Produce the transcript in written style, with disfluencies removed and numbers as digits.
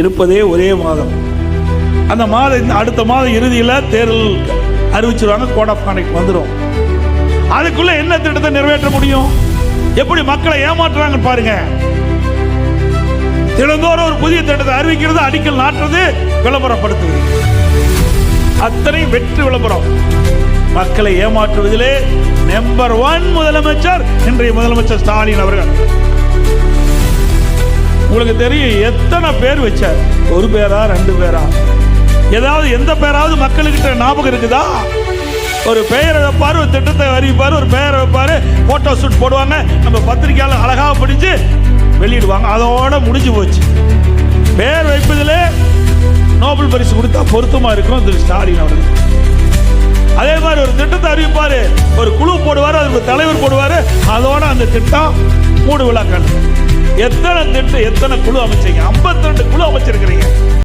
இருப்பதே ஒரே மாதம். அந்த மாதம் அடுத்த மாதம் இறுதியில் தேர்தல் அறிவிச்சிருவாங்க, கோட் ஆஃப் கான்டக்ட் வந்துடும். அதுக்குள்ள என்ன திட்டத்தை நிறைவேற்ற முடியும்? எப்படி மக்களை ஏமாற்றுறாங்க பாருங்க. தினந்தோறும் ஒரு புதிய திட்டத்தை அறிவிக்கிறது, அடிக்கல் நாட்டுறது, விளம்பரப்படுத்துவது, அத்தனை வெற்றி விளம்பரம். மக்களை ஏமாற்றுவதிலே நம்பர் 1 முதலமைச்சர் இன்றைய முதலமைச்சர் ஸ்டாலின் அவர்கள். உங்களுக்கு தெரியும் எத்தனை பேர் வச்சார்? 1 பேரா 2 பேரா? ஏதாவது எந்த பேராவது மக்களுக்கிட்ட ஞாபகம் இருக்குதா? ஒரு பெயரை வைப்பாரு, ஒரு திட்டத்தை அறிவிப்பாரு, ஒரு பெயரை வைப்பாரு, போட்டோ ஷூட் போடுவாங்க, நம்ம பத்திரிகையாளர் அழகாக பிடிச்சு வெளியிடுவாங்க, அதோட முடிஞ்சு போச்சு. பெயர் வைப்பதிலே நோபல் பரிசு கொடுத்தா பொருத்தமா இருக்கும் திரு ஸ்டாலின் அவர்கள். அதே மாதிரி ஒரு திட்டத்தை அறிவிப்பாரு, ஒரு குழு போடுவாரு, அதுக்கு தலைவர் போடுவாரு, அதோட அந்த திட்டம் 3 விழாக்கள். எத்தனை திட்டம், எத்தனை குழு அமைச்சீங்க? 52 குழு அமைச்சிருக்கிறீங்க.